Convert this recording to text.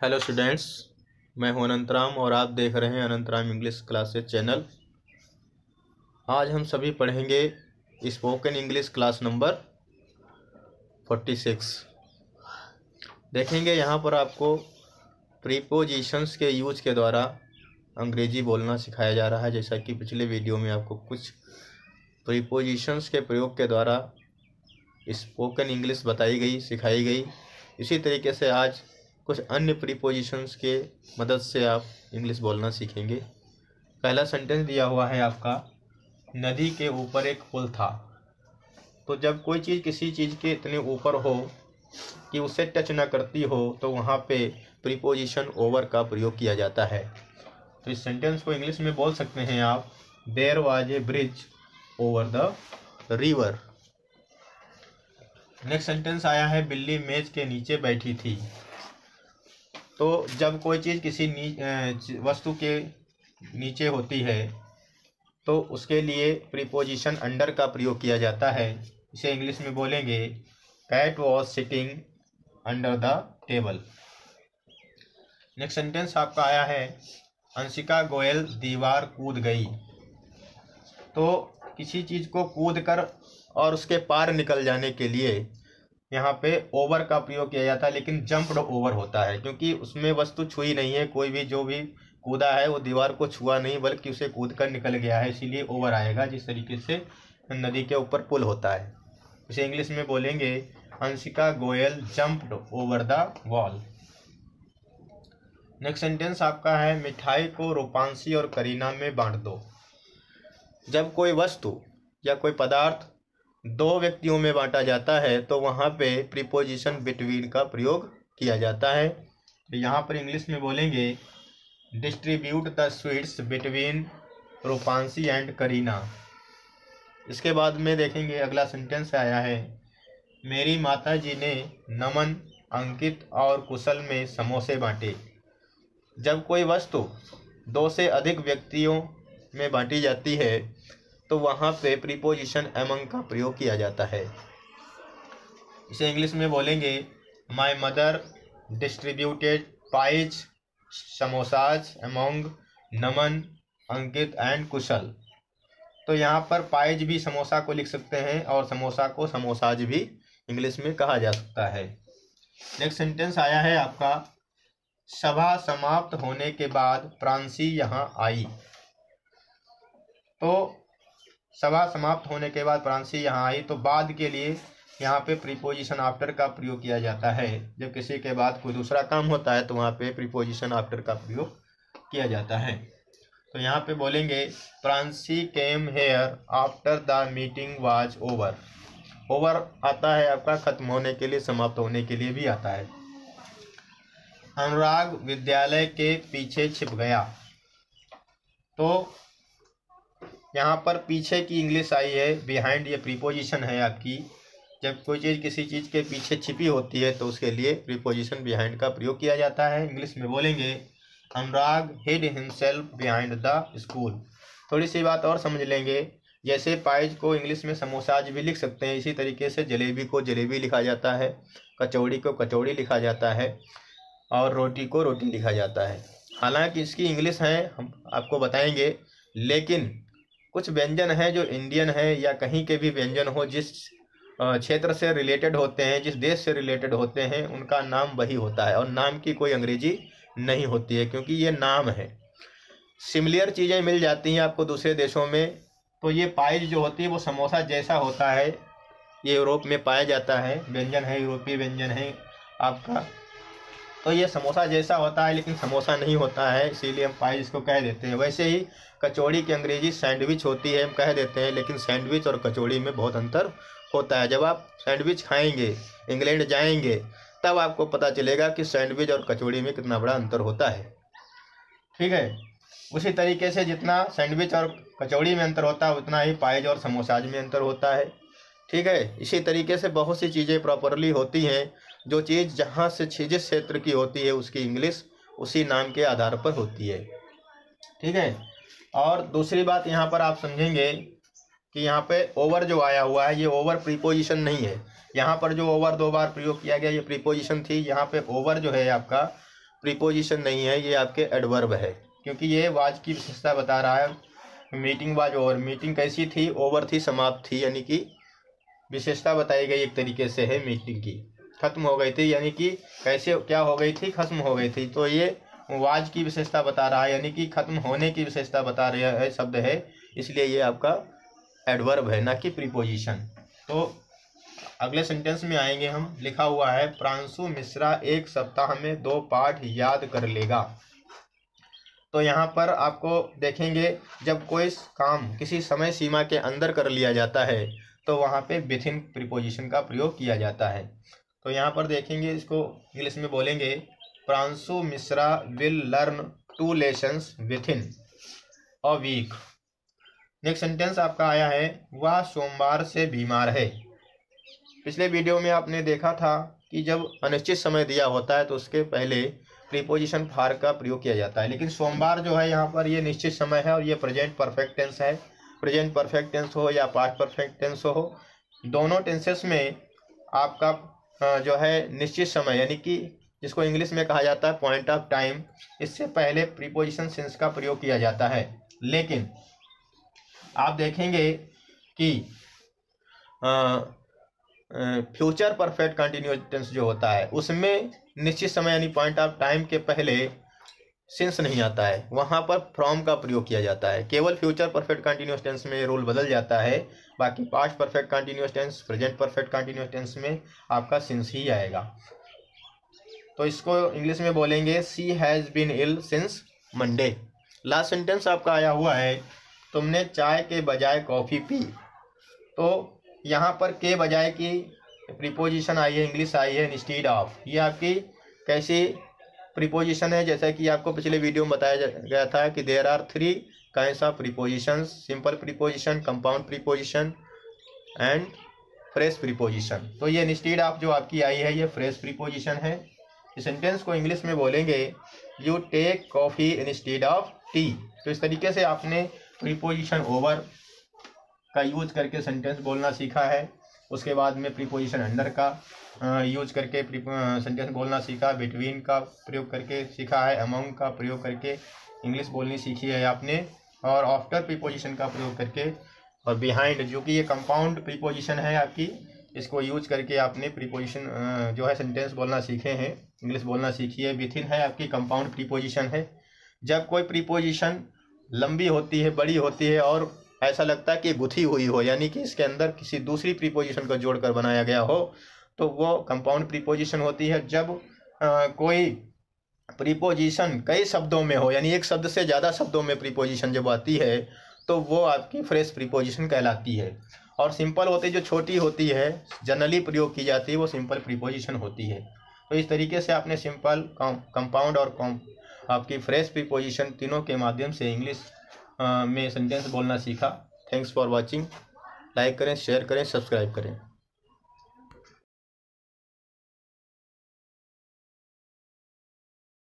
Hello students, मैं हूं अनंतराम और आप देख रहे हैं अनंतराम इंग्लिश क्लासेस चैनल। आज हम सभी पढ़ेंगे स्पोकन इंग्लिश क्लास नंबर 46। देखेंगे यहाँ पर आपको प्रीपोजिशंस के यूज के द्वारा अंग्रेजी बोलना सिखाया जा रहा है। जैसा कि पिछले वीडियो में आपको कुछ प्रीपोजिशंस के प्रयोग के द्वारा स्पोकन इंग्लिश बताई गई, सिखाई गई। इसी तरीके से आज कुछ अन्य प्रीपोजिशंस के मदद से आप इंग्लिश बोलना सीखेंगे। पहला सेंटेंस दिया हुआ है आपका, नदी के ऊपर एक पुल था। तो जब कोई चीज़ किसी चीज़ के इतने ऊपर हो कि उसे टच ना करती हो तो वहाँ पे प्रीपोजिशन ओवर का प्रयोग किया जाता है। तो इस सेंटेंस को इंग्लिश में बोल सकते हैं आप, there was a bridge over the river. Next sentence आया है, बिल्ली मेज के नीचे बैठी थी। तो जब कोई चीज़ किसी वस्तु के नीचे होती है तो उसके लिए प्रीपोजिशन अंडर का प्रयोग किया जाता है। इसे इंग्लिश में बोलेंगे, cat was sitting under the table. Next sentence आपका आया है, अंशिका गोयल दीवार कूद गई। तो किसी चीज़ को कूद कर और उसके पार निकल जाने के लिए यहाँ पे ओवर का प्रयोग किया जाता है, लेकिन जंप्ड ओवर होता है क्योंकि उसमें वस्तु छुई नहीं है। कोई भी जो भी कूदा है वो दीवार को छुआ नहीं बल्कि उसे कूद कर निकल गया है, इसीलिए ओवर आएगा। जिस तरीके से नदी के ऊपर पुल होता है, इसे इंग्लिश में बोलेंगे, Anshika Goyal jumped over the wall. Next sentence आपका है, मिठाई को रूपांशी और करीना में बांट दो। जब कोई वस्तु या कोई पदार्थ दो व्यक्तियों में बांटा जाता है तो वहाँ पे प्रीपोजिशन बिटवीन का प्रयोग किया जाता है। तो यहाँ पर इंग्लिश में बोलेंगे, distribute the sweets between Rupanshi and Kareena. इसके बाद में देखेंगे अगला सेंटेंस आया है, मेरी माता जी ने नमन, अंकित और कुशल में समोसे बांटे। जब कोई वस्तु दो से अधिक व्यक्तियों में बांटी जाती है तो वहाँ पे प्रीपोजिशन अमंग का प्रयोग किया जाता है। इसे इंग्लिश में बोलेंगे, my mother distributed pies samosas among Naman, Ankit and Kushal. तो यहाँ पर पाइज भी समोसा को लिख सकते हैं और समोसा को समोसाज भी इंग्लिश में कहा जा सकता है। नेक्स्ट सेंटेंस आया है आपका, सभा समाप्त होने के बाद प्रांशी यहाँ आई। तो सभा समाप्त होने के बाद प्रांशी यहाँ आई, तो बाद के लिए यहाँ पे प्रीपोजिशन आफ्टर का प्रयोग किया जाता है। जब किसी के बाद कोई दूसरा काम होता है तो वहाँ पे प्रीपोजिशन आफ्टर का प्रयोग किया जाता है। तो यहाँ पे बोलेंगे, Pranshi came here after the meeting was over. Over आता है आपका खत्म होने के लिए, समाप्त होने के लिए भी आता है। अनुराग विद्यालय के पीछे छिप गया। तो यहाँ पर पीछे की इंग्लिश आई है बिहाइंड, ये प्रीपोजिशन है आपकी। जब कोई चीज़ किसी चीज़ के पीछे छिपी होती है तो उसके लिए प्रीपोजिशन बिहाइंड का प्रयोग किया जाता है। इंग्लिश में बोलेंगे, Anurag hid himself behind the school. थोड़ी सी बात और समझ लेंगे, जैसे पाइज को इंग्लिश में समोसाज भी लिख सकते हैं, इसी तरीके से जलेबी को जलेबी लिखा जाता है, कचौड़ी को कचौड़ी लिखा जाता है और रोटी को रोटी लिखा जाता है। हालांकि इसकी इंग्लिश है हम आपको बताएंगे, लेकिन कुछ व्यंजन है जो इंडियन है या कहीं के भी व्यंजन हो, जिस क्षेत्र से रिलेटेड होते हैं, जिस देश से रिलेटेड होते हैं, उनका नाम वही होता है और नाम की कोई अंग्रेजी नहीं होती है क्योंकि ये नाम है। सिमिलर चीज़ें मिल जाती हैं आपको दूसरे देशों में। तो ये पाइज जो होती है वो समोसा जैसा होता है, ये यूरोप में पाया जाता है, व्यंजन है, यूरोपीय व्यंजन है आपका। तो ये समोसा जैसा होता है लेकिन समोसा नहीं होता है, इसीलिए हम पाइज इसको कह देते हैं। वैसे ही कचौड़ी की अंग्रेजी सैंडविच होती है, हम कह देते हैं, लेकिन सैंडविच और कचौड़ी में बहुत अंतर होता है। जब आप सैंडविच खाएंगे, इंग्लैंड जाएंगे, तब आपको पता चलेगा कि सैंडविच और कचौड़ी में कितना बड़ा अंतर होता है। ठीक है, उसी तरीके से जितना सैंडविच और कचौड़ी में अंतर होता है उतना ही पाइज और समोसाज में अंतर होता है। ठीक है, इसी तरीके से बहुत सी चीज़ें प्रॉपरली होती हैं। जो चीज़ जहाँ से जिस क्षेत्र की होती है उसकी इंग्लिश उसी नाम के आधार पर होती है। ठीक है, और दूसरी बात यहाँ पर आप समझेंगे कि यहाँ पे ओवर जो आया हुआ है ये ओवर प्रीपोजिशन नहीं है। यहाँ पर जो ओवर दो बार प्रयोग किया गया ये प्रीपोजिशन थी। यहाँ पे ओवर जो है आपका प्रीपोजिशन नहीं है, ये आपके एडवर्ब है, क्योंकि ये वाज की विशेषता बता रहा है। मीटिंग वाज ओवर, मीटिंग कैसी थी, ओवर थी, समाप्त थी, यानी कि विशेषता बताई गई एक तरीके से है मीटिंग की, खत्म हो गई थी, यानी कि कैसे क्या हो गई थी, खत्म हो गई थी। तो ये वाज की विशेषता बता रहा है, यानी कि खत्म होने की विशेषता बता रहा है शब्द है, इसलिए ये आपका एडवर्ब है, ना कि प्रीपोजिशन। तो अगले सेंटेंस में आएंगे हम। लिखा हुआ है प्रांशु मिश्रा 1 सप्ताह में 2 पाठ याद कर लेगा। तो यहाँ पर आपको देखेंगे जब कोई काम किसी समय सीमा के अंदर कर लिया जाता है तो वहाँ पे विथ इन प्रीपोजिशन का प्रयोग किया जाता है। तो यहाँ पर देखेंगे, इसको इंग्लिश में बोलेंगे Pranshu Mishra will learn 2 lessons within a week. Next sentence आपका आया है वह सोमवार से बीमार है। पिछले वीडियो में आपने देखा था कि जब अनिश्चित समय दिया होता है तो उसके पहले प्रीपोजिशन फार का प्रयोग किया जाता है, लेकिन सोमवार जो है यहाँ पर ये निश्चित समय है और ये प्रेजेंट परफेक्ट टेंस है। प्रेजेंट परफेक्ट टेंस हो या पास्ट परफेक्ट टेंस हो, दोनों टेंसेस में आपका जो है निश्चित समय, यानी कि जिसको इंग्लिश में कहा जाता है पॉइंट ऑफ टाइम, इससे पहले प्रीपोजिशन सिंस का प्रयोग किया जाता है। लेकिन आप देखेंगे कि फ्यूचर परफेक्ट कंटिन्यूअस टेंस जो होता है उसमें निश्चित समय यानी पॉइंट ऑफ टाइम के पहले सिंस नहीं आता है, वहाँ पर फ्रॉम का प्रयोग किया जाता है। केवल फ्यूचर परफेक्ट कंटिन्यूअस टेंस में रूल बदल जाता है, बाकी past perfect continuous tense, present perfect continuous tense में आपका सिंस ही आएगा। तो इसको इंग्लिश में बोलेंगे she has been ill since Monday. Last sentence आपका आया हुआ है तुमने चाय के बजाय कॉफ़ी पी। तो यहाँ पर के बजाय की प्रीपोजिशन आई है, इंग्लिश आई है इंस्टीड ऑफ। ये आपकी कैसी प्रीपोजिशन है, जैसा कि आपको पिछले वीडियो में बताया गया था कि there are 3 kinds of preposition, simple preposition, compound preposition and phrase preposition. तो ये इंस्टीड ऑफ जो आपकी आई है ये फ्रेश प्रीपोजिशन है। इस सेंटेंस को इंग्लिश में बोलेंगे you take coffee instead of tea. तो इस तरीके से आपने प्रीपोजिशन ओवर का यूज करके सेंटेंस बोलना सीखा है। उसके बाद में प्रीपोजिशन अंडर का यूज करके सेंटेंस बोलना सीखा, बिटवीन का प्रयोग करके सीखा है, अमंग का प्रयोग करके इंग्लिश बोलनी सीखी है आपने, और आफ्टर प्रीपोजिशन का प्रयोग करके, और बिहाइंड जो कि ये कंपाउंड प्रीपोजिशन है आपकी, इसको यूज करके आपने प्रीपोजिशन जो है सेंटेंस बोलना सीखे हैं, इंग्लिश बोलना सीखी है। विथ इन है आपकी कंपाउंड प्रीपोजिशन है। जब कोई प्रीपोजिशन लंबी होती है, बड़ी होती है और ऐसा लगता है कि गुथी हुई हो, यानी कि इसके अंदर किसी दूसरी प्रीपोजिशन को जोड़कर बनाया गया हो, तो वो कंपाउंड प्रीपोजिशन होती है। जब कोई प्रीपोजिशन कई शब्दों में हो, यानी एक शब्द से ज़्यादा शब्दों में प्रीपोजिशन जब आती है तो वो आपकी फ्रेश प्रीपोजिशन कहलाती है। और सिंपल होती जो छोटी होती है, जनरली प्रयोग की जाती है, वो सिंपल प्रीपोजिशन होती है। तो इस तरीके से आपने सिंपल, कंपाउंड और आपकी फ्रेश प्रीपोजिशन तीनों के माध्यम से इंग्लिश में सेंटेंस बोलना सीखा। Thanks for watching. लाइक करें, शेयर करें, सब्सक्राइब करें।